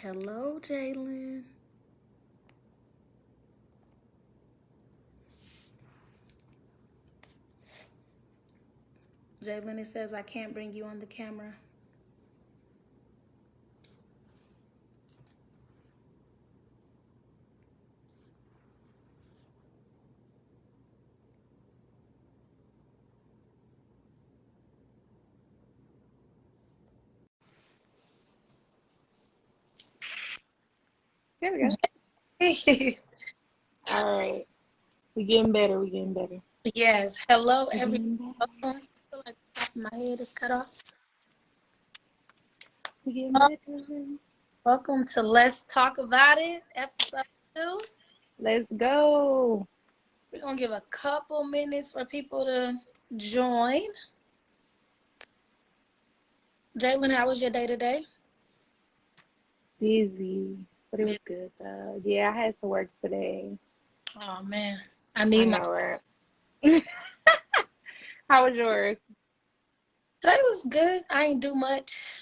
Hello, Jalen. Jalen, it says I can't bring you on the camera. There we go. All right. We getting better. We getting better. Yes. Hello, We everyone. getting better. Welcome. I feel like my head is cut off. We getting Uh, better. Welcome to Let's Talk About It, episode 2. Let's go. We're going to give a couple minutes for people to join. Jalen, how was your day today? Busy, but it was good though. Yeah, I had to work today. Oh, man. I I need my... know, right? How was yours? Today was good. I ain't do much.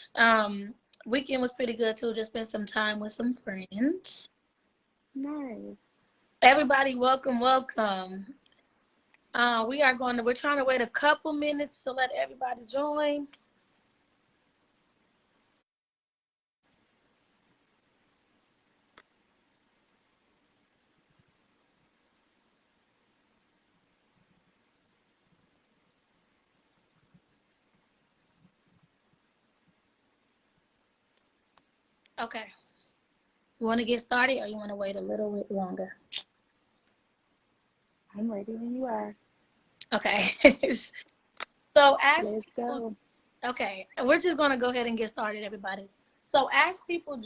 Weekend was pretty good, too. Just spent some time with some friends. Nice. Everybody, welcome. We're trying to wait a couple minutes to let everybody join. Okay. You want to get started or you want to wait a little bit longer? I'm ready when you are. Okay. So as Let's people, go. okay, we're just going to go ahead and get started, everybody. So as people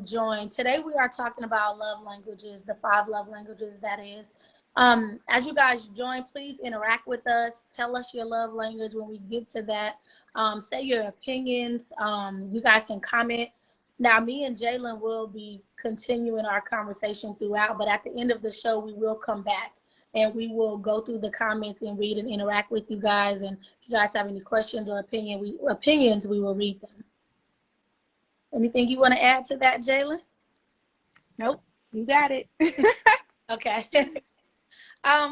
join, today we are talking about love languages, the 5 love languages that is. As you guys join, please interact with us. Tell us your love language when we get to that. Say your opinions. You guys can comment. Now, me and Jalen will be continuing our conversation throughout, but at the end of the show, we will come back and we will go through the comments and read and interact with you guys. And if you guys have any questions or opinions, we will read them. Anything you want to add to that, Jalen? Nope. You got it. Okay.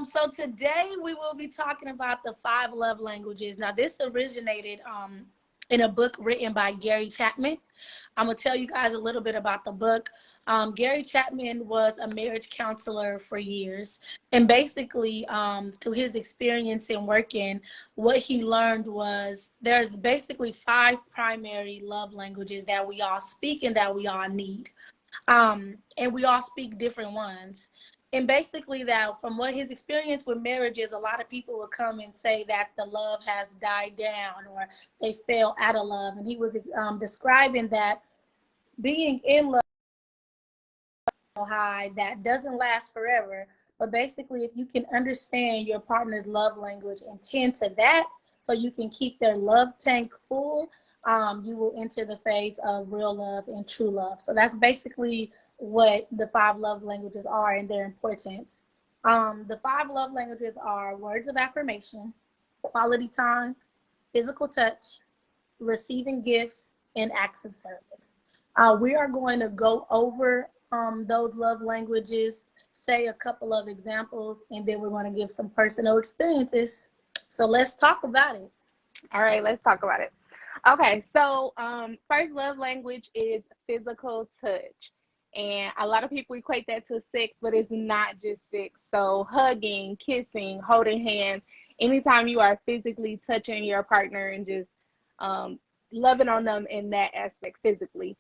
So today we will be talking about the 5 love languages. Now, this originated in a book written by Gary Chapman. I'm going to tell you guys a little bit about the book. Gary Chapman was a marriage counselor for years. And basically, through his experience in working, what he learned was there's basically 5 primary love languages that we all speak and that we all need. And we all speak different ones. And basically that from what his experience with marriages, a lot of people would come and say that the love has died down or they fell out of love. And he was describing that being in love high that doesn't last forever. But basically, if you can understand your partner's love language and tend to that so you can keep their love tank full, you will enter the phase of real love and true love. So that's basically what the 5 love languages are and their importance. The 5 love languages are words of affirmation, quality time, physical touch, receiving gifts, and acts of service. We are going to go over those love languages, say a couple of examples, and then we're going to give some personal experiences. So let's talk about it. All right, let's talk about it. Okay, so first love language is physical touch. And a lot of people equate that to sex, but it's not just sex. So hugging, kissing, holding hands, anytime you are physically touching your partner and just um, loving on them in that aspect physically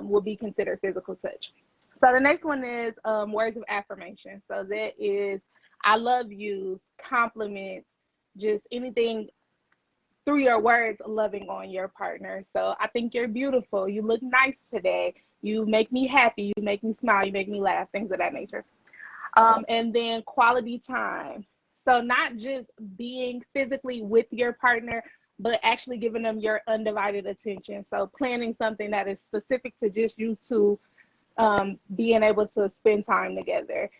will be considered physical touch. So the next one is words of affirmation. So that is I love yous, compliments, just anything through your words loving on your partner. So I think you're beautiful. You look nice today. You make me happy. You make me smile. You make me laugh. Things of that nature. And then quality time. So not just being physically with your partner, but actually giving them your undivided attention. So planning something that is specific to just you two, being able to spend time together.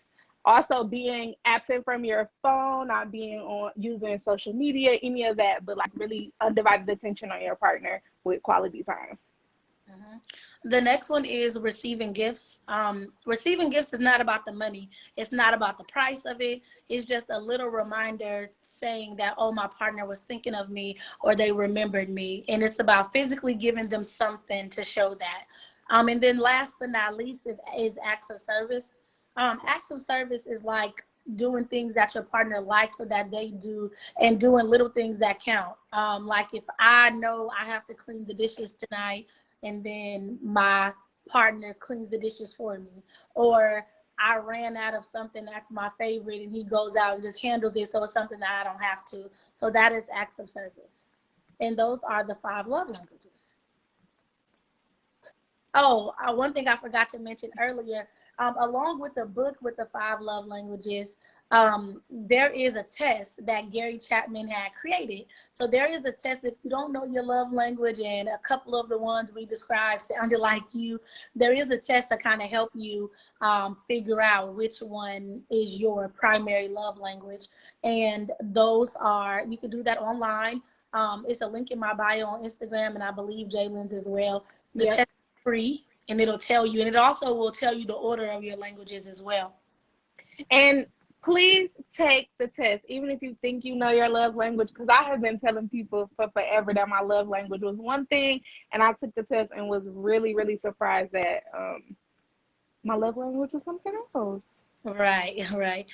Also being absent from your phone, not being on using social media, any of that, but like really undivided attention on your partner with quality time. The next one is receiving gifts. Receiving gifts is not about the money. It's not about the price of it. It's just a little reminder saying that, oh, my partner was thinking of me or they remembered me. And it's about physically giving them something to show that. And then last but not least is acts of service. Acts of service is like doing things that your partner likes or that they do, and doing little things that count. Like if I know I have to clean the dishes tonight, and then my partner cleans the dishes for me, or I ran out of something that's my favorite and he goes out and just handles it, so it's something that I don't have to. So that is acts of service. And those are the 5 love languages. Oh, one thing I forgot to mention earlier, along with the book with the 5 love languages, there is a test that Gary Chapman had created. So there is a test if you don't know your love language, and a couple of the ones we described sounded like you. There is a test to kind of help you figure out which one is your primary love language. And those are, you can do that online. It's a link in my bio on Instagram, and I believe Jalen's as well. The test is free, and it'll tell you, and it also will tell you the order of your languages as well. And please take the test, even if you think you know your love language, because I have been telling people for forever that my love language was one thing, and I took the test and was really, really surprised that my love language was something else. Right.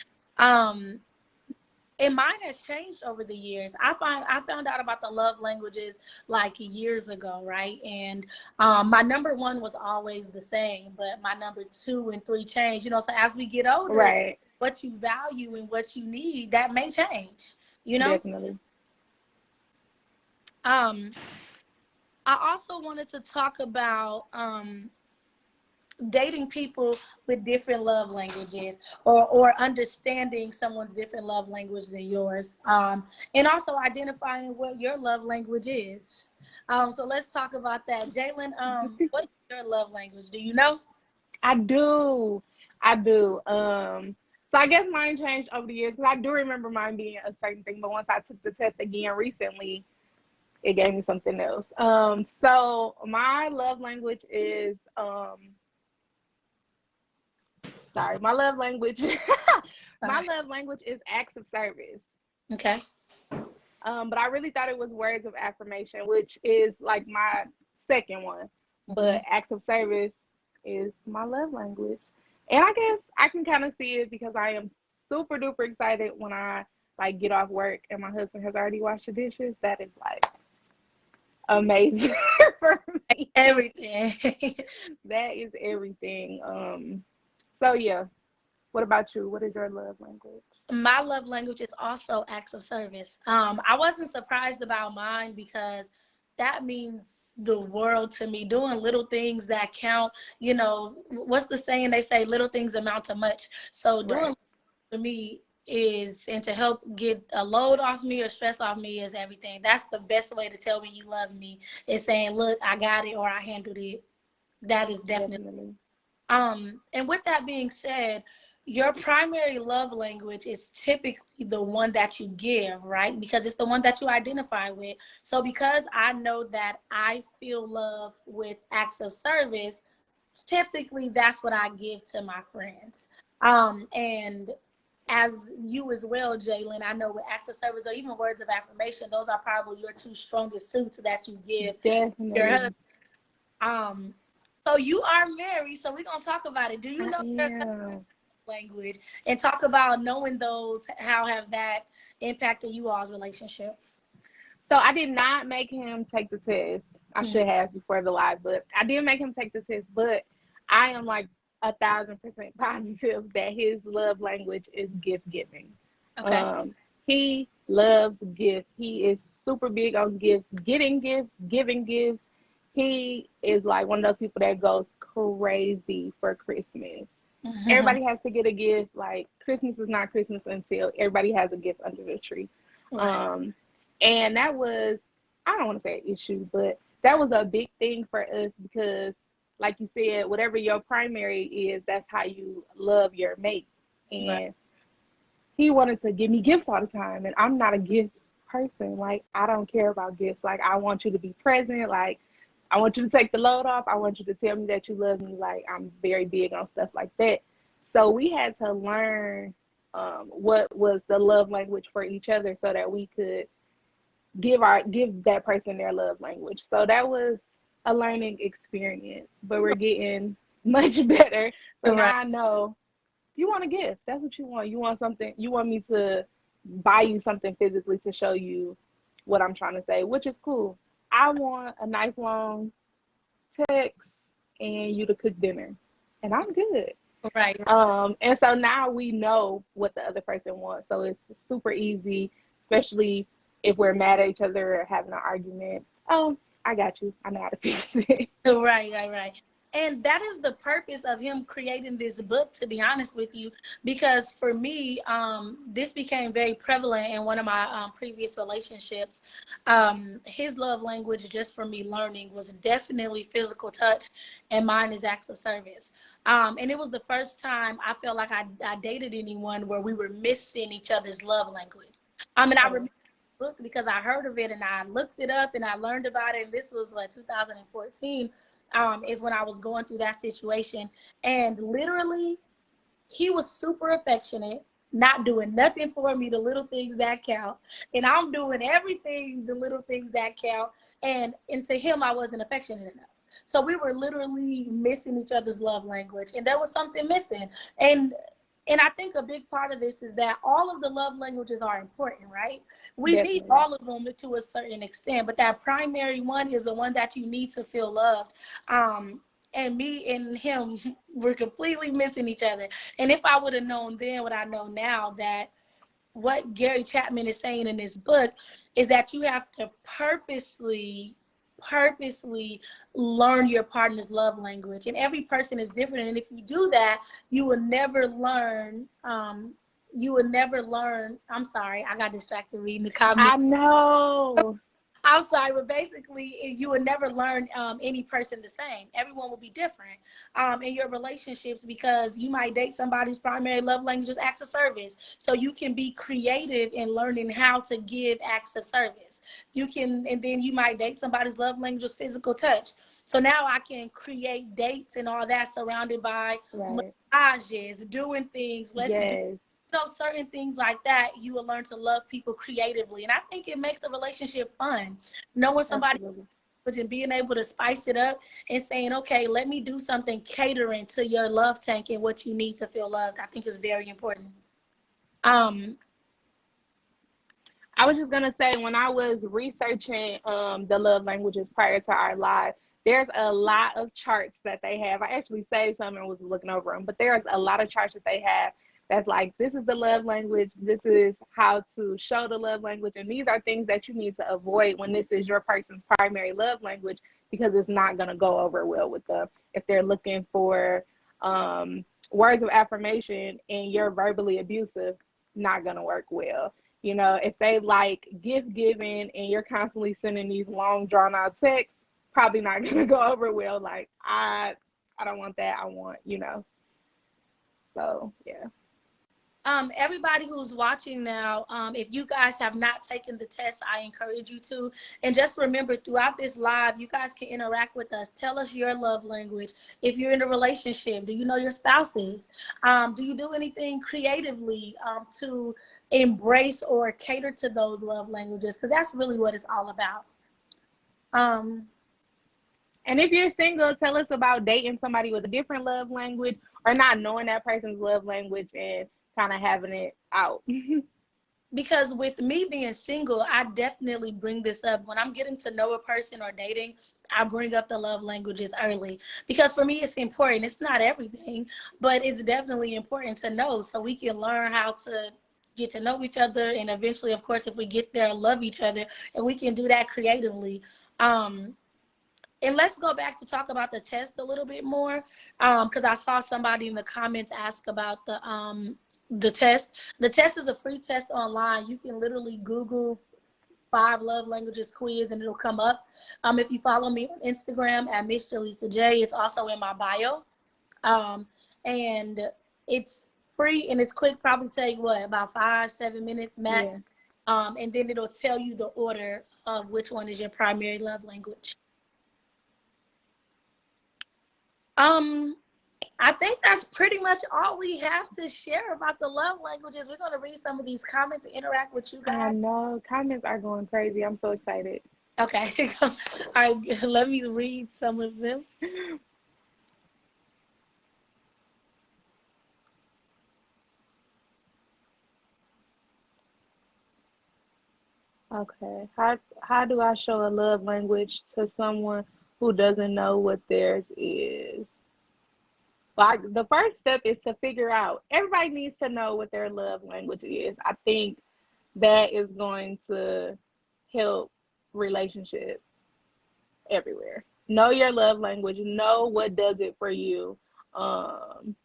And mine has changed over the years. I found out about the love languages like years ago, right? And my number 1 was always the same, but my number 2 and 3 changed. So as we get older, right, what you value and what you need, that may change. Definitely. I also wanted to talk about dating people with different love languages, or understanding someone's different love language than yours, and also identifying what your love language is. So let's talk about that. Jalen, what is your love language? Do you know? I do. So I guess mine changed over the years, because I do remember mine being a certain thing, but once I took the test again recently, it gave me something else. So my love language is my love language my love language is acts of service. Okay. But I really thought it was words of affirmation, which is like my second one. But acts of service is my love language. And I guess I can kind of see it because I am super duper excited when I like get off work and my husband has already washed the dishes. That is like amazing for me. Everything. That is everything. So yeah. What about you? What is your love language? My love language is also acts of service. I wasn't surprised about mine because that means the world to me. Doing little things that count. What's the saying? They say little things amount to much. So doing for me is, and to help get a load off me or stress off me, is everything. That's the best way to tell me you love me, is saying, look, I got it, or I handled it. That is definitely. And with that being said, your primary love language is typically the one that you give, right? Because it's the one that you identify with. So because I know that I feel love with acts of service, typically that's what I give to my friends. And as you as well, Jalen, I know with acts of service or even words of affirmation, those are probably your 2 strongest suits that you give your husband. So you are married, so we're going to talk about it. Do you know your language, and talk about knowing those, how have that impacted you all's relationship? So I did not make him take the test. I should have before the live, but I did make him take the test. But I am like 1,000% positive that his love language is gift giving. Okay. He loves gifts. He is super big on gifts, getting gifts, giving gifts. He is like one of those people that goes crazy for Christmas. Everybody has to get a gift. Like, Christmas is not Christmas until everybody has a gift under the tree. Right. And that was, I don't want to say an issue, but that was a big thing for us because, like you said, whatever your primary is, that's how you love your mate. And he wanted to give me gifts all the time, and I'm not a gift person. Like, I don't care about gifts. Like, I want you to be present. Like, I want you to take the load off. I want you to tell me that you love me. Like, I'm very big on stuff like that. So we had to learn what was the love language for each other so that we could give that person their love language. So that was a learning experience, but we're getting much better. So now I know you want a gift. That's what you want. You want something. You want me to buy you something physically to show you what I'm trying to say, which is cool. I want a nice long text and you to cook dinner, and I'm good. Right. And so now we know what the other person wants. So it's super easy, especially if we're mad at each other or having an argument. Oh, I got you. I know how to fix it. Right. And that is the purpose of him creating this book, to be honest with you, because for me, this became very prevalent in one of my previous relationships. His love language, just for me learning, was definitely physical touch, and mine is acts of service. And it was the first time I felt like I dated anyone where we were missing each other's love language. I remember the book because I heard of it and I looked it up and I learned about it. And this was 2014. Is when I was going through that situation. And literally, he was super affectionate, not doing nothing for me, the little things that count. And I'm doing everything, the little things that count. And to him, I wasn't affectionate enough. So we were literally missing each other's love language. And there was something missing. And I think a big part of this is that all of the love languages are important, right? We need all of them to a certain extent, but that primary one is the one that you need to feel loved. And me and him were completely missing each other. And if I would have known then what I know now, that what Gary Chapman is saying in this book is that you have to purposely learn your partner's love language, and every person is different. And if you do that, you will never learn. I'm sorry, I got distracted reading the comments. I know. I'm sorry, but basically, you would never learn any person the same. Everyone will be different in your relationships, because you might date somebody's primary love language is acts of service. So you can be creative in learning how to give acts of service. And then you might date somebody's love language is physical touch. So now I can create dates and all that surrounded by massages, doing things, certain things like that. You will learn to love people creatively. And I think it makes a relationship fun. Knowing somebody and being able to spice it up and saying, okay, let me do something catering to your love tank and what you need to feel loved, I think is very important. I was just going to say, when I was researching the love languages prior to our live, there's a lot of charts that they have. I actually saved some and was looking over them, but there's a lot of charts that they have that's like, this is the love language, this is how to show the love language, and these are things that you need to avoid when this is your person's primary love language, because it's not going to go over well with them. If they're looking for words of affirmation and you're verbally abusive, not going to work well. You know, if they like gift giving and you're constantly sending these long drawn out texts, probably not going to go over well. Like, I don't want that. I want, so yeah. Everybody who's watching now, if you guys have not taken the test, I encourage you to. And just remember, throughout this live, you guys can interact with us. Tell us your love language. If you're in a relationship, do you know your spouses? Do you do anything creatively to embrace or cater to those love languages? Because that's really what it's all about. And if you're single, tell us about dating somebody with a different love language, or not knowing that person's love language and kind of having it out. Because with me being single, I definitely bring this up. When I'm getting to know a person or dating, I bring up the love languages early. Because for me, it's important. It's not everything, but it's definitely important to know, so we can learn how to get to know each other. And eventually, of course, if we get there, love each other. And we can do that creatively. And let's go back to talk about the test a little bit more, because I saw somebody in the comments ask about the test. The test is a free test online. You can literally Google 5 love languages quiz and it'll come up. If you follow me on Instagram at Miss Jaleesa J, it's also in my bio. And it's free and it's quick, probably take about 5-7 minutes max. Yeah. And then it'll tell you the order of which one is your primary love language. Um, I think that's pretty much all we have to share about the love languages. We're going to read some of these comments and interact with you I guys. know comments are going crazy. I'm so excited. Okay. All right. Let me read some of them. Okay. How do I show a love language to someone who doesn't know what theirs is? Like the first step is to figure out. Everybody needs to know what their love language is. I think that is going to help relationships everywhere. Know your love language. Know what does it for you. Um,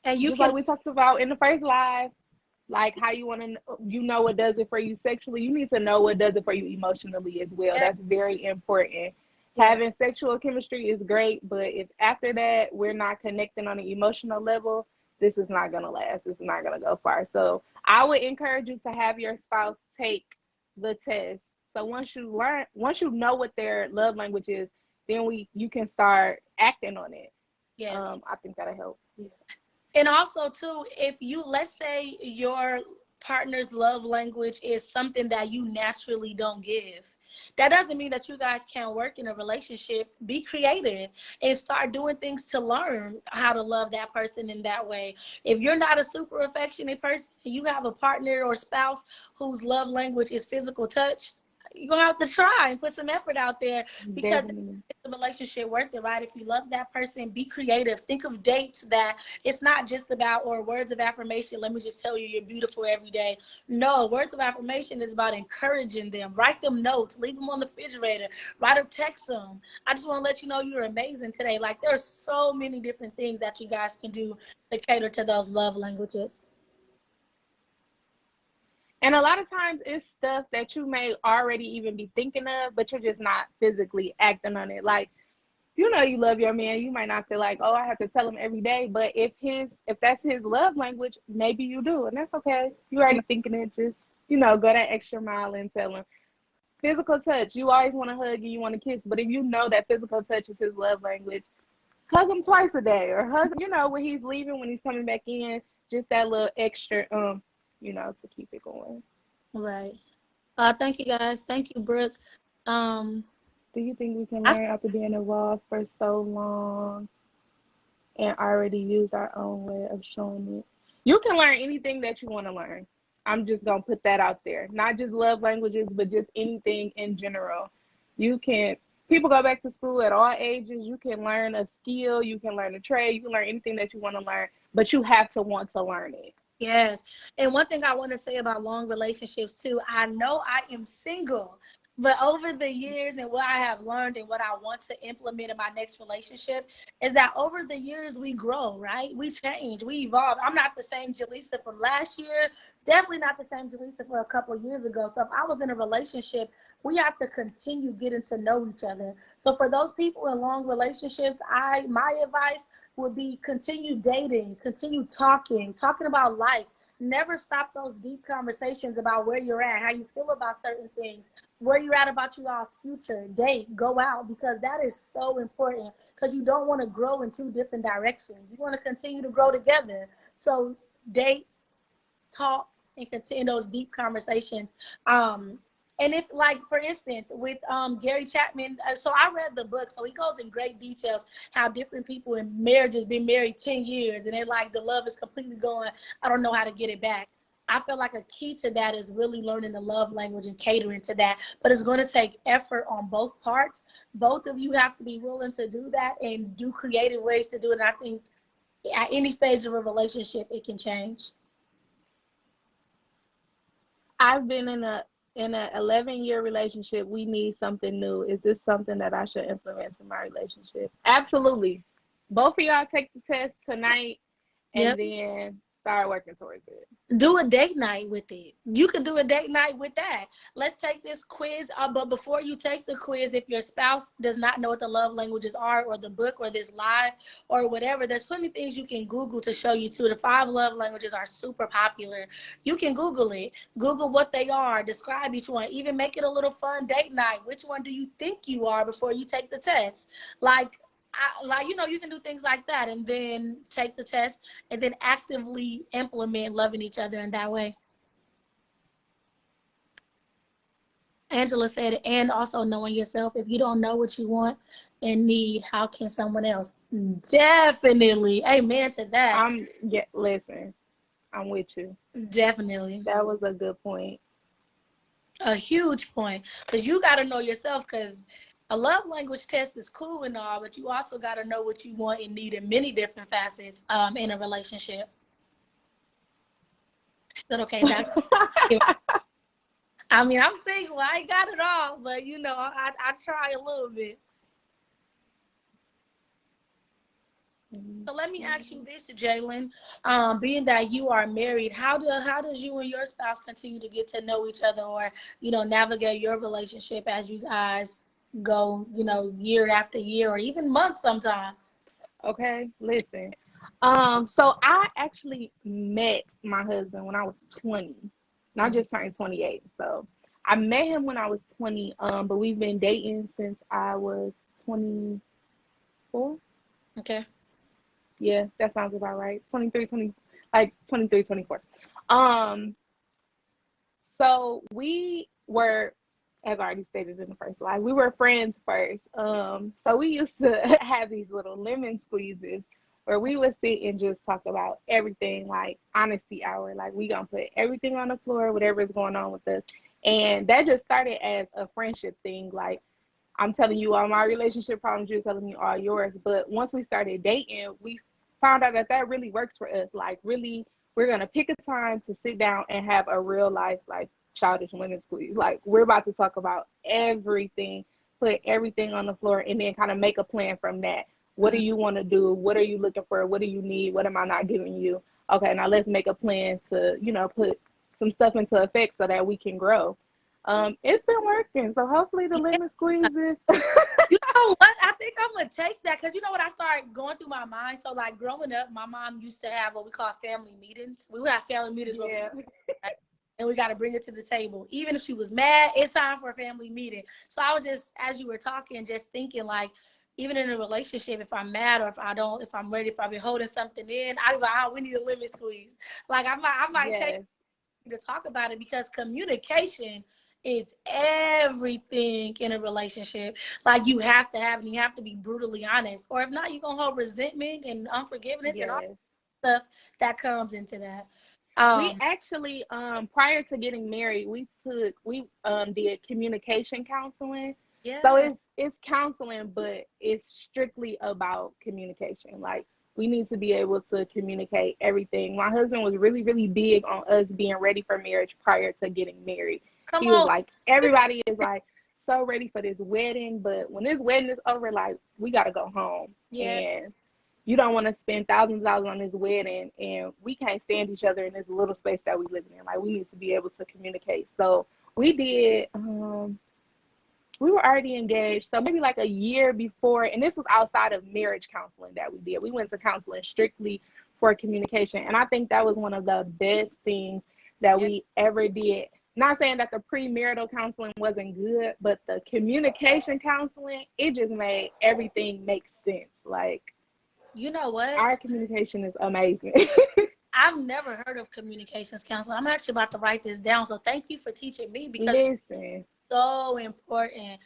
And you just like can, we talked about in the first live, like how you want to, you know what does it for you sexually. You need to know what does it for you emotionally as well. yeah, That's very important. yeah, Having sexual chemistry is great, but if after that we're not connecting on an emotional level, this is not gonna last. It's not gonna go far. So I would encourage you to have your spouse take the test. So once you know what their love language is, then you can start acting on it. yes. I think that'll help. Yeah. And also too, if you, let's say your partner's love language is something that you naturally don't give, that doesn't mean that you guys can't work in a relationship. Be creative and start doing things to learn how to love that person in that way. If you're not a super affectionate person, you have a partner or spouse whose love language is physical touch, you're gonna have to try and put some effort out there, because Definitely. the relationship worth it, right? If you love that person, be creative. Think of dates that it's not just about, or words of affirmation. Let me just tell you, you're beautiful every day. No, words of affirmation is about encouraging them. Write them notes, leave them on the refrigerator, write them, text them. I just want to let you know you're amazing today. Like, there's so many different things that you guys can do to cater to those love languages. And a lot of times it's stuff that you may already even be thinking of, but you're just not physically acting on it. Like, you know, you love your man, you might not feel like, oh, I have to tell him every day. But if that's his love language, maybe you do, and that's okay. You already thinking it, just go that extra mile and tell him. Physical touch, you always want to hug and you want to kiss, but if you know that physical touch is his love language, hug him twice a day, or hug, when he's leaving, when he's coming back in, just that little extra, to keep it going. Right. Thank you guys. Thank you, Brooke. Um, Do you think we can I, learn after being involved for so long and already use our own way of showing it? You can learn anything that you want to learn. I'm just going to put that out there. Not just love languages, but just anything in general. You can, people go back to school at all ages. You can learn a skill, you can learn a trade, you can learn anything that you want to learn, but you have to want to learn it. Yes. And one thing I want to say about long relationships too, I know I am single, but over the years and what I have learned and what I want to implement in my next relationship is that over the years we grow, right? We change, we evolve. I'm not the same Jaleesa from last year, definitely not the same Jaleesa for a couple of years ago. So if I was in a relationship, we have to continue getting to know each other. So for those people in long relationships, my advice would be continue dating, continue talking about life. Never stop those deep conversations about where you're at, how you feel about certain things, where you're at about you all's future. Date, go out, because that is so important, because you don't want to grow in two different directions. You want to continue to grow together. So dates, talk, and continue those deep conversations. And if, like, for instance, with Gary Chapman, so I read the book, so he goes in great details how different people in marriages been married 10 years and they're like, the love is completely gone, I don't know how to get it back. I feel like a key to that is really learning the love language and catering to that, but it's going to take effort on both parts. Both of you have to be willing to do that and do creative ways to do it, and I think at any stage of a relationship it can change. I've been in a 11-year relationship. We need something new. Is this something that I should implement in my relationship? Absolutely. Both of y'all take the test tonight and Yep. then start working towards it. Do a date night with it. You could do a date night with that. Let's take this quiz. But before you take the quiz, if your spouse does not know what the love languages are, or the book, or this live, or whatever, there's plenty of things you can Google to show you too. The 5 love languages are super popular. You can Google it. Google what they are. Describe each one. Even make it a little fun date night. Which one do you think you are before you take the test? You can do things like that, and then take the test, and then actively implement loving each other in that way. Angela said, and also knowing yourself. If you don't know what you want and need, how can someone else? Definitely. Amen to that. Listen, I'm with you. Definitely. That was a good point. A huge point, because you got to know yourself, because a love language test is cool and all, but you also got to know what you want and need in many different facets in a relationship. Still okay, back. I mean, I'm single. I ain't got it all, but I try a little bit. So let me ask you this, Jalen. Being that you are married, how does you and your spouse continue to get to know each other, or navigate your relationship as you guys go, year after year, or even months sometimes? Okay, listen. So I actually met my husband when I was 20. And I just turned 28. So I met him when I was 20. But we've been dating since I was 24. Okay. Yeah, that sounds about right. 23, 24. So we were, as I already stated in the first slide, we were friends first. So we used to have these little lemon squeezes where we would sit and just talk about everything, like honesty hour. Like, we gonna put everything on the floor, whatever is going on with us. And that just started as a friendship thing. Like, I'm telling you all my relationship problems, you're telling me all yours. But once we started dating, we found out that really works for us. Like, really, we're gonna pick a time to sit down and have a real life, like, childish lemon squeeze. Like, we're about to talk about everything, put everything on the floor, and then kind of make a plan from that. What do you want to do? What are you looking for? What do you need? What am I not giving you? Okay, now let's make a plan to, put some stuff into effect so that we can grow. It's been working. So hopefully the lemon squeeze is. You know what? I think I'm going to take that, because you know what? I started going through my mind. So, like, growing up, my mom used to have what we call family meetings. We would have family meetings where and we got to bring it to the table. Even if she was mad, it's time for a family meeting. So I was just, as you were talking, just thinking, like, even in a relationship, if I'm mad, or if I'm ready, if I've been holding something in, I go, we need a lemon squeeze. Like, I might take to talk about it, because communication is everything in a relationship. Like, you have to have, and you have to be brutally honest, or if not, you're gonna hold resentment and unforgiveness and all stuff that comes into that. We actually, prior to getting married, we did communication counseling. Yeah. So it's counseling, but it's strictly about communication. Like, we need to be able to communicate everything. My husband was really, really big on us being ready for marriage prior to getting married. He was like, everybody is like so ready for this wedding, but when this wedding is over, like, we got to go home. Yeah. And you don't want to spend thousands of dollars on this wedding, and we can't stand each other in this little space that we live in. Like, we need to be able to communicate. So we did, we were already engaged. So maybe like a year before, and this was outside of marriage counseling that we did. We went to counseling strictly for communication. And I think that was one of the best things that we ever did. Not saying that the premarital counseling wasn't good, but the communication counseling, it just made everything make sense. Like, you know what? Our communication is amazing. I've never heard of communications counseling. I'm actually about to write this down. So thank you for teaching me, because Listen. So important.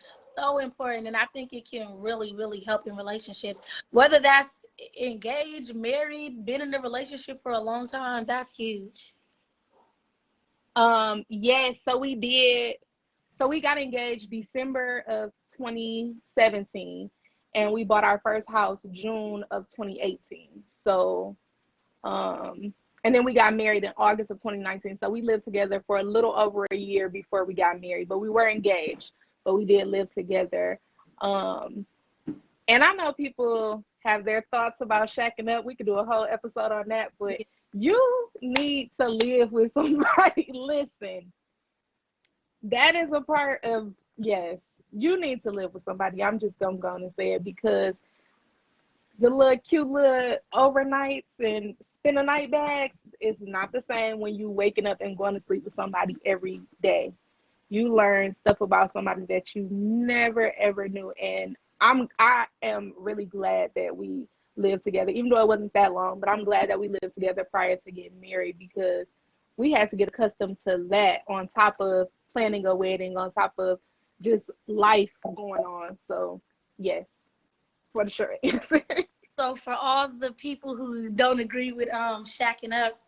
And I think it can really, really help in relationships, whether that's engaged, married, been in a relationship for a long time. That's huge. Yes. So we did. So we got engaged December of 2017, and we bought our first house June of 2018. So, and then we got married in August of 2019. So we lived together for a little over a year before we got married, but we were engaged, but we did live together. And I know people have their thoughts about shacking up. We could do a whole episode on that, but You need to live with somebody. Listen, that is a part of, yes, you need to live with somebody. I'm just gonna go on and say it, because the little cute little overnights and spend a night bags is not the same when you waking up and going to sleep with somebody every day. You learn stuff about somebody that you never ever knew. And I am really glad that we lived together, even though it wasn't that long, but I'm glad that we lived together prior to getting married, because we had to get accustomed to that on top of planning a wedding, on top of just life going on. So yes, for the short answer. So for all the people who don't agree with shacking up,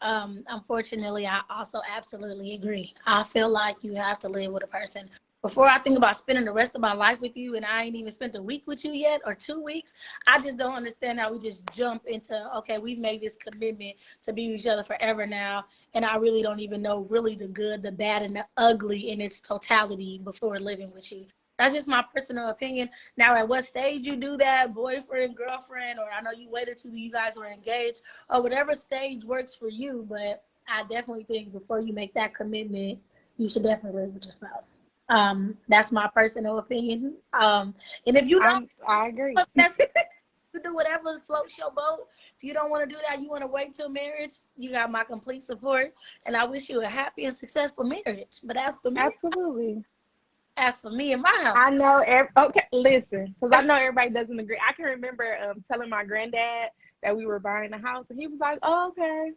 unfortunately, I also absolutely agree. I feel like you have to live with a person. Before I think about spending the rest of my life with you, and I ain't even spent a week with you yet or 2 weeks, I just don't understand how we just jump into, okay, we've made this commitment to be with each other forever now, and I really don't even know really the good, the bad, and the ugly in its totality before living with you. That's just my personal opinion. Now, at what stage you do that, boyfriend, girlfriend, or I know you waited till you guys were engaged, or whatever stage works for you, but I definitely think before you make that commitment, you should definitely live with your spouse. That's my personal opinion. And if you don't, I agree. that's you do whatever floats your boat. If you don't want to do that, you want to wait till marriage, you got my complete support. And I wish you a happy and successful marriage. But Absolutely. as for me and my house, I know. Okay, listen, because I know everybody doesn't agree. I can remember telling my granddad that we were buying a house, and he was like, "Oh, okay.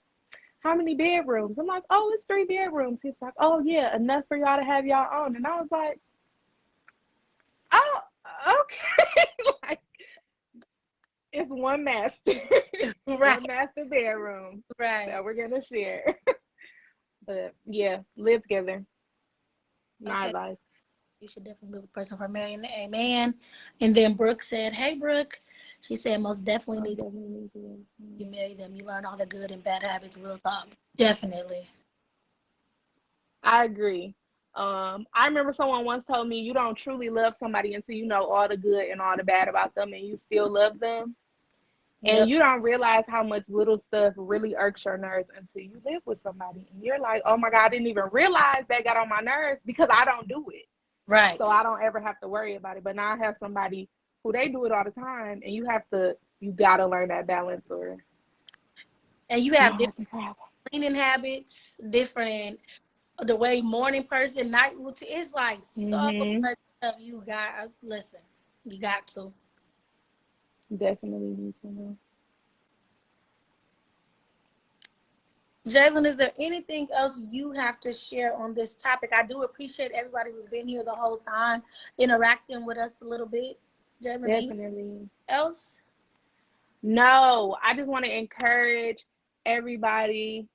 How many bedrooms?" I'm like, "Oh, it's 3 bedrooms." He's like, "Oh, yeah, enough for y'all to have y'all own." And I was like, "Oh, okay." Like, it's one master, right, one master bedroom right. that we're gonna share. But yeah, live together. My Okay. advice. You should definitely live with a person for marrying. Amen. And then Brooke said, "Hey, Brooke." She said, "Most definitely I need to definitely need to. you marry them. You learn all the good and bad habits. Real talk. Definitely." I agree. I remember someone once told me you don't truly love somebody until you know all the good and all the bad about them and you still love them. And Yep. you don't realize how much little stuff really irks your nerves until you live with somebody. And you're like, oh my God, I didn't even realize that got on my nerves because I don't do it. So Right. I don't ever have to worry about it. But now I have somebody who they do it all the time, and you gotta learn that balance, or And you you'll have have different some problems. cleaning habits, different the way morning person, night routine. It's like so Mm-hmm. much stuff you got. Listen, you got to. Definitely need to know. Jalen, is there anything else you have to share on this topic? I do appreciate everybody who's been here the whole time, interacting with us a little bit. Jalen, anything Definitely. else? No, I just want to encourage everybody.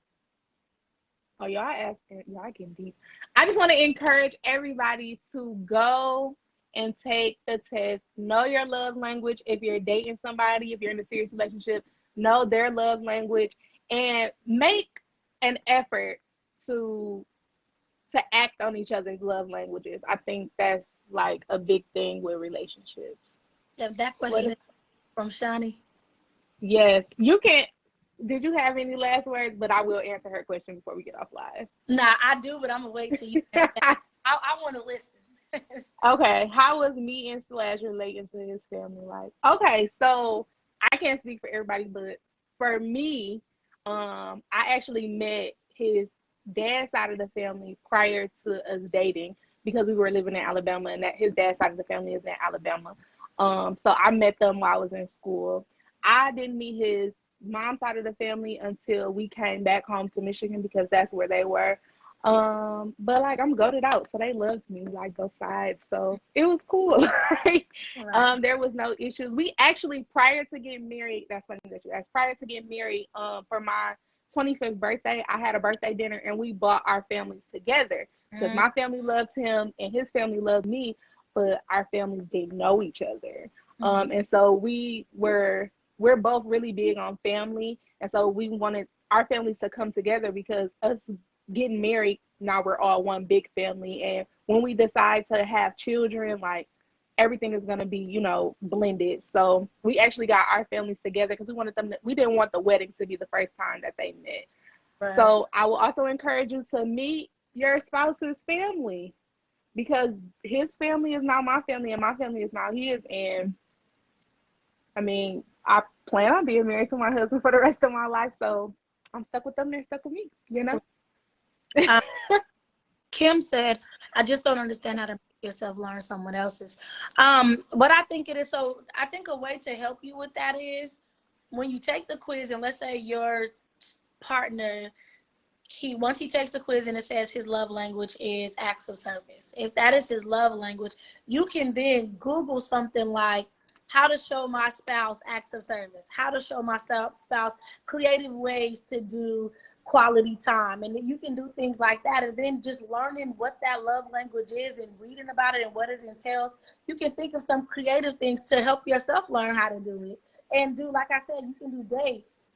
Oh, y'all getting deep. I just want to encourage everybody to go and take the test. Know your love language. If you're dating somebody, if you're in a serious relationship, know their love language and make an effort to act on each other's love languages. I think that's like a big thing with relationships. That What question is from Shani. Yes, you can. Did you have any last words? But I will answer her question before we get off live. Nah, I do, but I'm gonna wait till you. I want to listen. Okay, how was meeting slash relating to his family like? Okay, so I can't speak for everybody, but for me, I actually met his dad's side of the family prior to us dating because we were living in Alabama, and that his dad's side of the family is in Alabama. So I met them while I was in school. I didn't meet his mom's side of the family until we came back home to Michigan because that's where they were. But like I'm goated out, so they loved me like both sides. So it was cool. Like, Right. there was no issues. We actually prior to getting married, that's funny that you asked. Prior to getting married, for my 25th birthday, I had a birthday dinner and we brought our families together because Mm-hmm. my family loved him and his family loved me, but our families didn't know each other. Mm-hmm. And so we're both really big on family, and so we wanted our families to come together because us getting married, now we're all one big family. And when we decide to have children, like everything is going to be, you know, blended. So we actually got our families together because we didn't want the wedding to be the first time that they met. Right. So I will also encourage you to meet your spouse's family, because his family is now my family and my family is now his. And I mean, I plan on being married to my husband for the rest of my life. So I'm stuck with them. They're stuck with me, you know? Kim said, I just don't understand how to make yourself learn someone else's. But I think it is, so I think a way to help you with that is when you take the quiz, and let's say your partner, once he takes the quiz and it says his love language is acts of service. If that is his love language, you can then Google something like how to show my spouse acts of service, how to show my spouse creative ways to do quality time. And you can do things like that. And then just learning what that love language is and reading about it and what it entails, you can think of some creative things to help yourself learn how to do it. And do, like I said, you can do dates,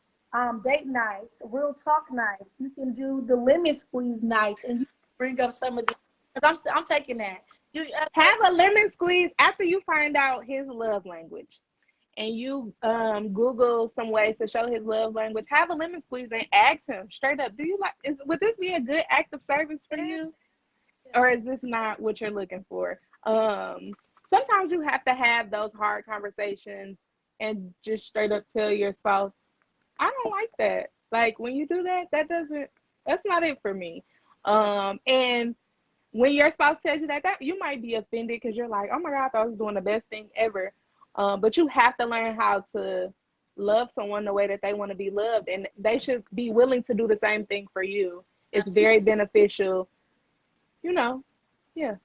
date nights, real talk nights. You can do the lemon squeeze nights, and you bring up some of these. Because I'm taking that. You have a lemon squeeze after you find out his love language, and you Google some ways to show his love language. Have a lemon squeeze and ask him straight up, would this be a good act of service for you? Or is this not what you're looking for? Sometimes you have to have those hard conversations and just straight up tell your spouse, I don't like that. Like, when you do that, that's not it for me. And when your spouse tells you that, you might be offended because you're like, oh my God, I thought I was doing the best thing ever. But you have to learn how to love someone the way that they want to be loved, and they should be willing to do the same thing for you. It's very beneficial, you know. Yeah.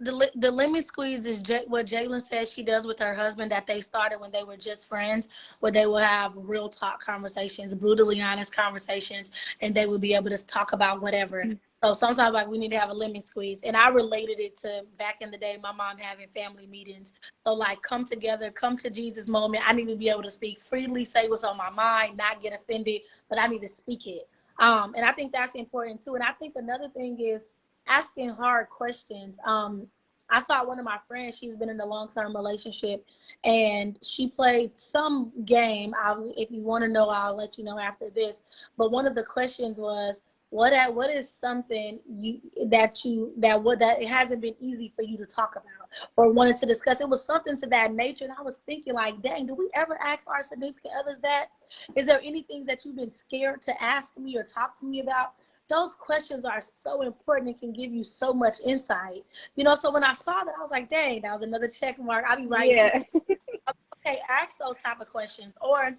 The lemon squeeze is what Jalen says she does with her husband, that they started when they were just friends, where they will have real talk conversations, brutally honest conversations, and they would be able to talk about whatever. So sometimes, like, we need to have a lemon squeeze. And I related it to back in the day, my mom having family meetings. So, like, come together, come to Jesus moment. I need to be able to speak freely, say what's on my mind, not get offended, but I need to speak it. And I think that's important too. And I think another thing is asking hard questions. I saw one of my friends, she's been in a long-term relationship, and she played some game. If you want to know, I'll let you know after this. But one of the questions was, what is something that it hasn't been easy for you to talk about or wanted to discuss? It was something to that nature. And I was thinking, like, dang, do we ever ask our significant others that? Is there any things that you've been scared to ask me or talk to me about? Those questions are so important and can give you so much insight. You know, so when I saw that, I was like, dang, that was another check mark. I'll be writing. Yeah. Okay, ask those type of questions. Or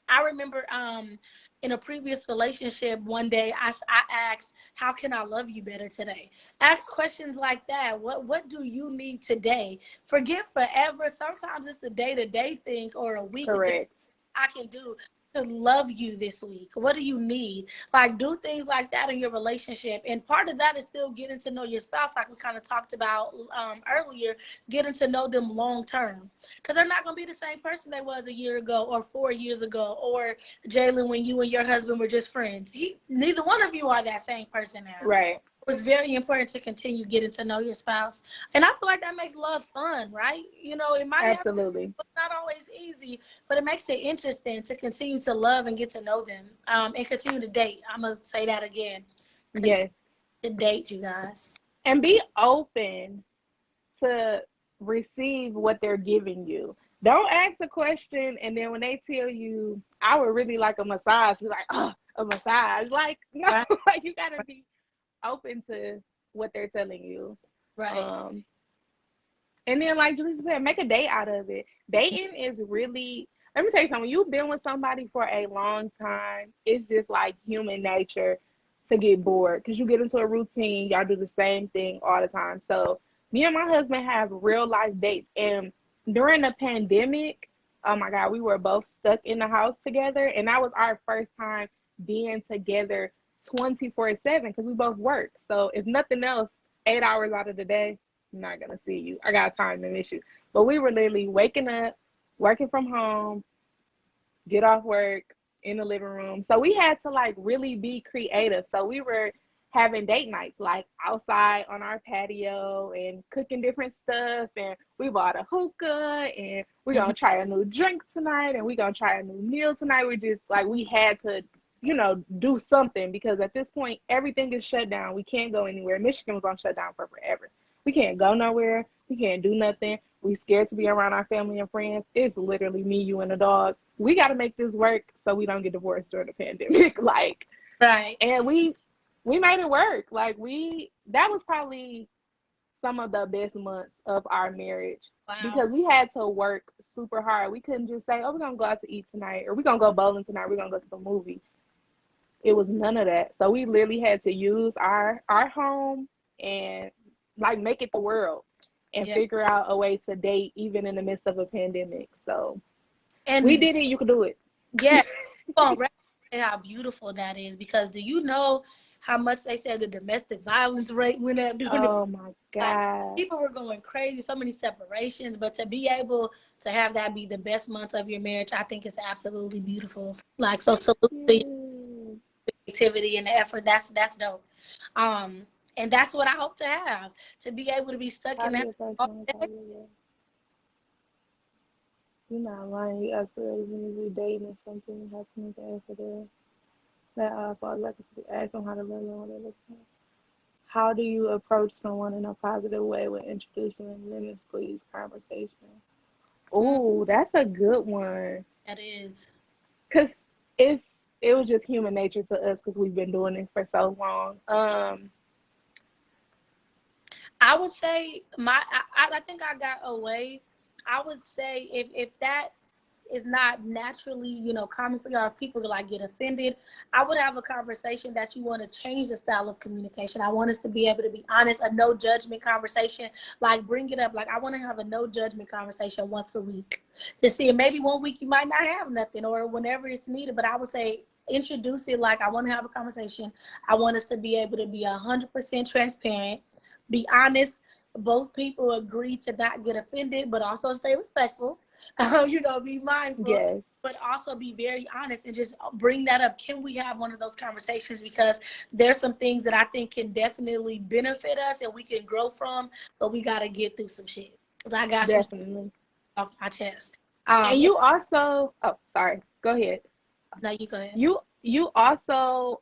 I remember in a previous relationship, one day I asked, how can I love you better today? Ask questions like that. What do you need today? Forget forever. Sometimes it's the day-to-day thing or a week. Correct. I can do to love you this week. What do you need? Like, do things like that in your relationship. And part of that is still getting to know your spouse, like we kind of talked about earlier, getting to know them long term. Because they're not going to be the same person they was a year ago or 4 years ago, or Jalen, when you and your husband were just friends. Neither one of you are that same person now. Right. It's very important to continue getting to know your spouse. And I feel like that makes love fun, right? You know, it might absolutely not always easy, but it makes it interesting to continue to love and get to know them, and continue to date. I'm going to say that again. Yes. To date, you guys. And be open to receive what they're giving you. Don't ask a question and then when they tell you, I would really like a massage, you're like, oh, a massage. Like, no, right. Like, you got to be open to what they're telling you. Right. And then, like Julissa said, make a day out of it. Dating is really, let me tell you something, when you've been with somebody for a long time, it's just like human nature to get bored because you get into a routine, y'all do the same thing all the time. So me and my husband have real life dates, and during the pandemic, oh my God, we were both stuck in the house together, and that was our first time being together 24/7 because we both work. So if nothing else, 8 hours out of the day, I'm not gonna see you. I got time to miss you. But we were literally waking up, working from home, get off work in the living room. So we had to like really be creative. So we were having date nights, like outside on our patio and cooking different stuff. And we bought a hookah and we're going to try a new drink tonight and we're going to try a new meal tonight. We just like, we had to, you know, do something because at this point, everything is shut down. We can't go anywhere. Michigan was on shutdown for forever. We can't go nowhere. We can't do nothing. We scared to be around our family and friends. It's literally me, you, and a dog. We got to make this work so we don't get divorced during the pandemic. Like, right. And we made it work. Like that was probably some of the best months of our marriage. Wow. Because we had to work super hard. We couldn't just say, oh, we're going to go out to eat tonight, or we're going to go bowling tonight, we're going to go to the movie. It was none of that. So we literally had to use our home and like make it the world and figure out a way to date even in the midst of a pandemic. So and we did it. You could do it. Yeah. How beautiful that is, because do you know how much they said the domestic violence rate went up? Oh my God. Like, people were going crazy, so many separations, but to be able to have that be the best months of your marriage, I think it's absolutely beautiful. Like, so salute to you, the activity and the effort. That's dope. And that's what I hope to have, to be able to be stuck in that. You're not lying. You absolutely need to be dating or something. You have to make the effort there. That I thought like ask them how to live and what it looks like. How do you approach someone in a positive way with introducing and limit squeeze conversations? Oh, that's a good one. That is. Cause it was just human nature to us because we've been doing it for so long. I would say I think I got away. I would say if that is not naturally, you know, common for y'all, if people like get offended, I would have a conversation that you want to change the style of communication. I want us to be able to be honest, a no judgment conversation. Like bring it up. Like I want to have a no judgment conversation once a week to see. And maybe one week you might not have nothing or whenever it's needed. But I would say introduce it like I want to have a conversation. I want us to be able to be 100% transparent, be honest. Both people agree to not get offended, but also stay respectful. You know, be mindful, yes, but also be very honest and just bring that up. Can we have one of those conversations? Because there's some things that I think can definitely benefit us and we can grow from, but we got to get through some shit. I got definitely off my chest. And you also, oh, sorry, go ahead. No, you go ahead. You also,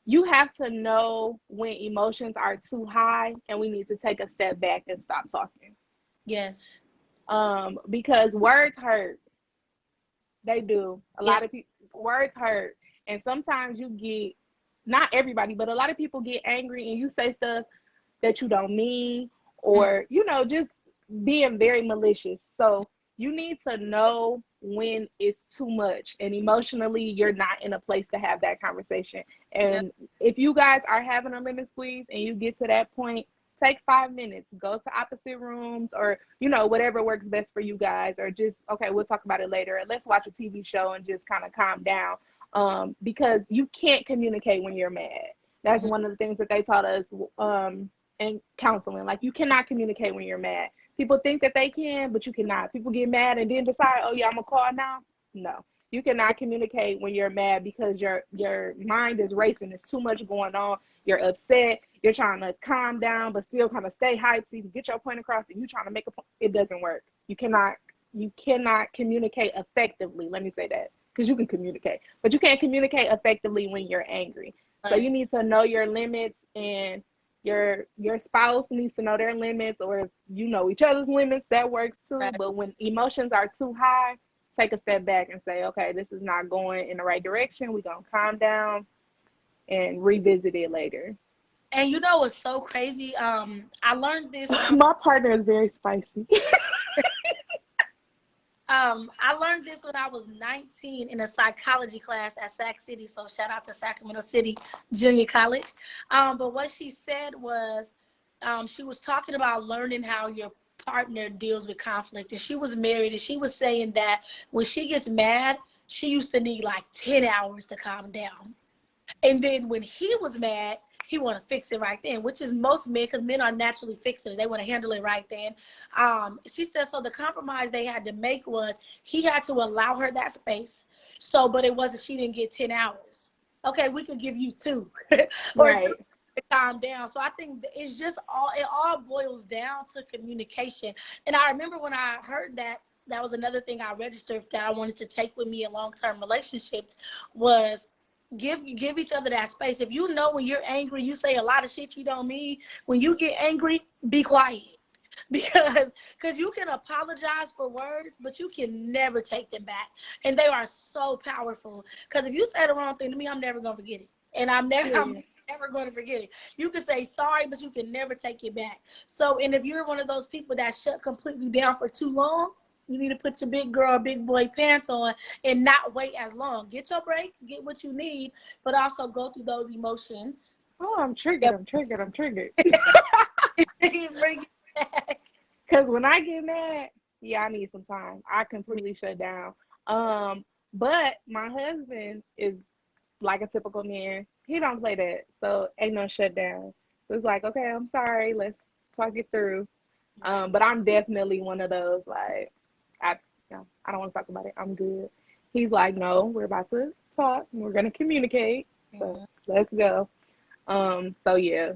you have to know when emotions are too high and we need to take a step back and stop talking. Yes. Because words hurt. They do. A lot of people, words hurt. And sometimes you get, not everybody, but a lot of people get angry and you say stuff that you don't mean or, you know, just being very malicious. So you need to know when it's too much and emotionally you're not in a place to have that conversation. And if you guys are having a limit squeeze and you get to that point, take 5 minutes, go to opposite rooms or, you know, whatever works best for you guys, or just, okay, we'll talk about it later. And let's watch a TV show and just kind of calm down. Because you can't communicate when you're mad. That's one of the things that they taught us in counseling. Like, you cannot communicate when you're mad. People think that they can, but you cannot. People get mad and then decide, oh, yeah, I'm going to call now. No. You cannot communicate when you're mad because your mind is racing. There's too much going on. You're upset. You're trying to calm down, but still kind of stay hyped so you can get your point across, and you're trying to make a point. It doesn't work. You cannot communicate effectively. Let me say that, because you can communicate, but you can't communicate effectively when you're angry. Right. So you need to know your limits, and your spouse needs to know their limits, or if you know each other's limits, that works too. Right. But when emotions are too high, take a step back and say, okay, this is not going in the right direction. We're going to calm down and revisit it later. And you know what's so crazy? I learned this. My partner is very spicy. I learned this when I was 19 in a psychology class at Sac City. So shout out to Sacramento City Junior College. But what she said was she was talking about learning how your partner deals with conflict. And she was married, and she was saying that when she gets mad, she used to need like 10 hours to calm down. And then when he was mad, he want to fix it right then, which is most men, because men are naturally fixers. They want to handle it right then. She said, so the compromise they had to make was he had to allow her that space. So, but it wasn't, she didn't get 10 hours. okay, we could give you 2 or Right. 3 to calm down. So I think it's just it all boils down to communication. And I remember when I heard that, that was another thing I registered that I wanted to take with me in long-term relationships was give each other that space. If you know when you're angry, you say a lot of shit you don't mean. When you get angry, be quiet. Because you can apologize for words, but you can never take them back. And they are so powerful. Because if you say the wrong thing to me, I'm never going to forget it. And I'm never going to forget it. You can say sorry, but you can never take it back. So, and if you're one of those people that shut completely down for too long, you need to put your big girl, big boy pants on and not wait as long. Get your break, get what you need, but also go through those emotions. Oh, I'm triggered. I'm triggered. I'm triggered. Bring it back. Because when I get mad, yeah, I need some time. I completely shut down. But my husband is like a typical man. He don't play that. So ain't no shutdown. So it's like, okay, I'm sorry. Let's talk it through. But I'm definitely one of those, like, I don't want to talk about it. I'm good. He's like, no, we're about to talk. We're going to communicate. So let's go. So yeah.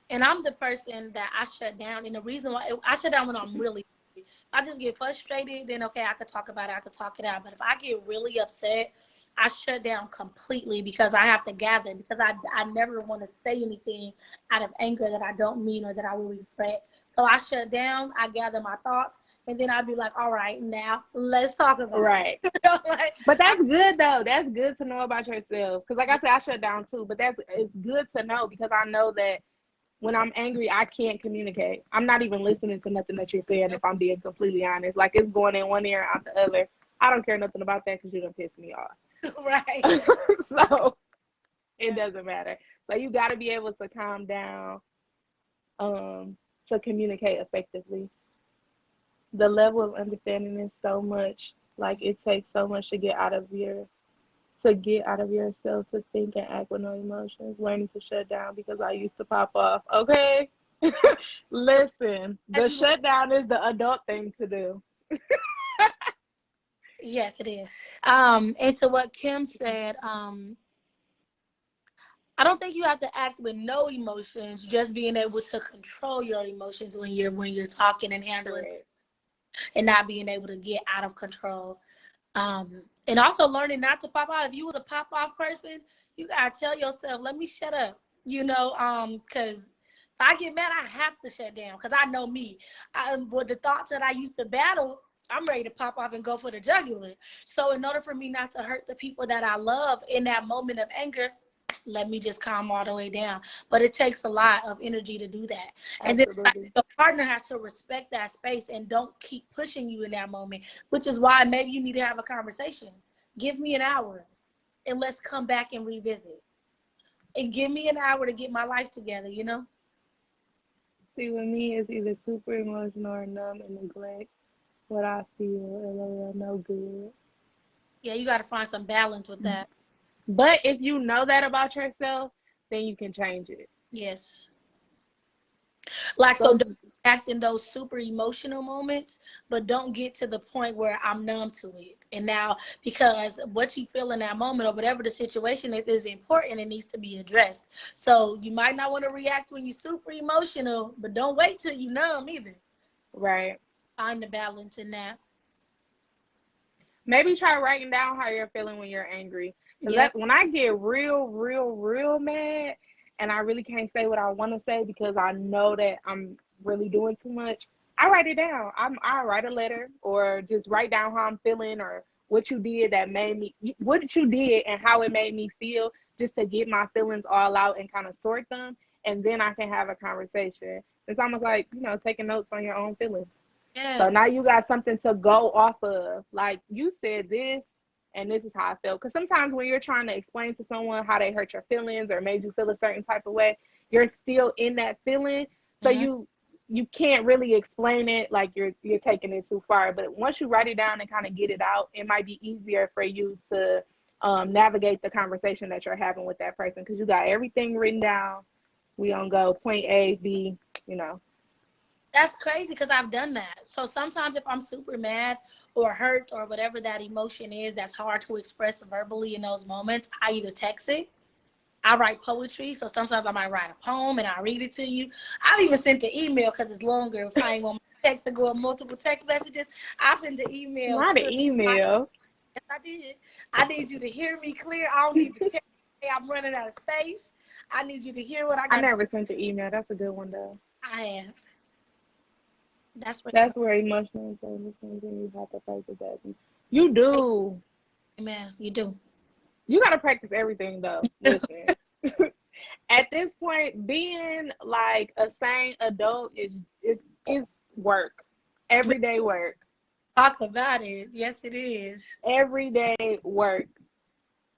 And I'm the person that I shut down. And the reason why I shut down when I'm really, if I just get frustrated, then okay, I could talk about it. I could talk it out. But if I get really upset, I shut down completely because I have to gather, because I never want to say anything out of anger that I don't mean or that I will regret. So I shut down, I gather my thoughts, and then I'd be like, all right, now let's talk about right. it. Like, but that's good though. That's good to know about yourself. Because like I said, I shut down too. But it's good to know, because I know that when I'm angry, I can't communicate. I'm not even listening to nothing that you're saying, if I'm being completely honest. Like, it's going in one ear and out the other. I don't care nothing about that because you done pissed me off. right. So it doesn't matter. So you got to be able to calm down to communicate effectively. The level of understanding is so much. Like, it takes so much to get out of yourself, to think and act with no emotions, learning to shut down, because I used to pop off. Okay. Listen, the shutdown is the adult thing to do. Yes, it is. And to what Kim said, I don't think you have to act with no emotions, just being able to control your emotions when you're talking and handling it, and not being able to get out of control. And also learning not to pop off. If you was a pop off person, you gotta tell yourself, let me shut up. Because if I get mad, I have to shut down, because I know me. With the thoughts that I used to battle, I'm ready to pop off and go for the jugular. So in order for me not to hurt the people that I love in that moment of anger, let me just calm all the way down. But it takes a lot of energy to do that. And then the partner has to respect that space and don't keep pushing you in that moment, which is why maybe you need to have a conversation. Give me an hour and let's come back and revisit. And give me an hour to get my life together, See, with me, it's either super emotional or numb and neglect what I feel, and no good. Yeah, you got to find some balance with that. But if you know that about yourself, then you can change it. Yes. Like, so don't act in those super emotional moments, but don't get to the point where I'm numb to it. And now, because what you feel in that moment or whatever the situation is important, it needs to be addressed. So you might not want to react when you're super emotional, but don't wait till you numb either. Right. Find the balance in that. Maybe try writing down how you're feeling when you're angry. Yep. When I get real mad and I really can't say what I want to say because I know that I'm really doing too much, I write it down. I write a letter, or just write down how I'm feeling, or what you did and how it made me feel, just to get my feelings all out and kind of sort them. And then I can have a conversation. It's almost like, taking notes on your own feelings. Yeah. So now you got something to go off of. Like, you said this, and this is how I felt. Because sometimes when you're trying to explain to someone how they hurt your feelings or made you feel a certain type of way, you're still in that feeling. So you can't really explain it, like you're taking it too far. But once you write it down and kind of get it out, it might be easier for you to navigate the conversation that you're having with that person, because you got everything written down. We gonna go point A, B, That's crazy, because I've done that. So sometimes if I'm super mad or hurt or whatever that emotion is that's hard to express verbally in those moments, I either text it I write poetry, so sometimes I might write a poem and I read it to you. I've even sent an email because it's longer. If I ain't want my text to go in multiple text messages, I've sent an email. Not an email. Yes, I did. I need you to hear me clear. I don't need to tell you I'm running out of space. I need you to hear what I got. I never sent the email. That's a good one, though. I have. That's where emotional intelligence comes in. You have to practice that. You do. Amen. You do. You got to practice everything, though. Listen. At this point, being like a sane adult is work. Everyday work. Talk about it. Yes, it is. Everyday work.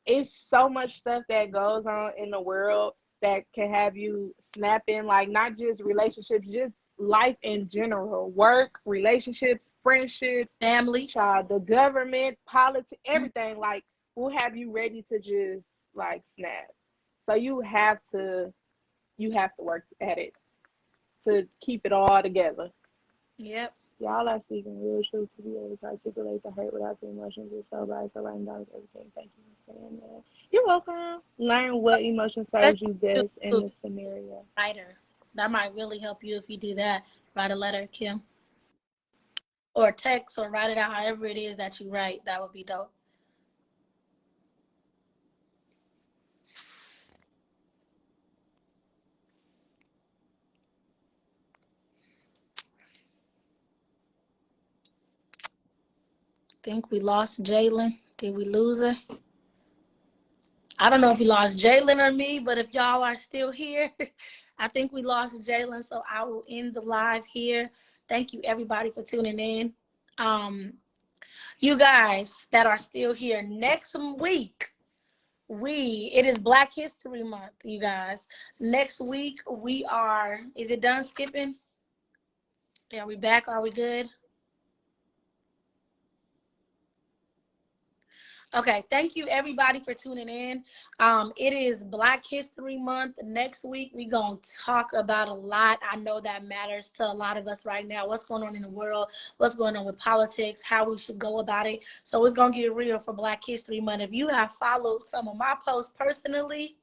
It's so much stuff that goes on in the world that can have you snapping, like not just relationships, just life in general. Work, relationships, friendships, family, child, the government, politics, everything. Like, will have you ready to just like snap. So you have to work at it to keep it all together. Yep. Y'all are speaking real truth to be able to articulate the hurt without the emotions. It's so by so writing down everything. Thank you for saying that. You're welcome. Learn what emotion serves you best in the scenario. Writer. That might really help you if you do that. Write a letter, Kim. Or text or write it out however it is that you write. That would be dope. Think we lost Jalen. Did we lose her? I don't know if we lost Jalen or me, but if y'all are still here, I think we lost Jalen, so I will end the live here. Thank you, everybody, for tuning in. You guys that are still here, next week, it is Black History Month, you guys. Next week, is it done skipping? Are we back? Are we good? Okay, thank you everybody for tuning in. It is Black History Month. Next week, we're going to talk about a lot. I know that matters to a lot of us right now. What's going on in the world, what's going on with politics, how we should go about it. So it's going to get real for Black History Month. If you have followed some of my posts personally,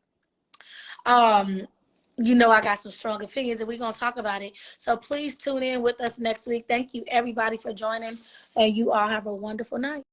you know I got some strong opinions and we're going to talk about it. So please tune in with us next week. Thank you everybody for joining, and you all have a wonderful night.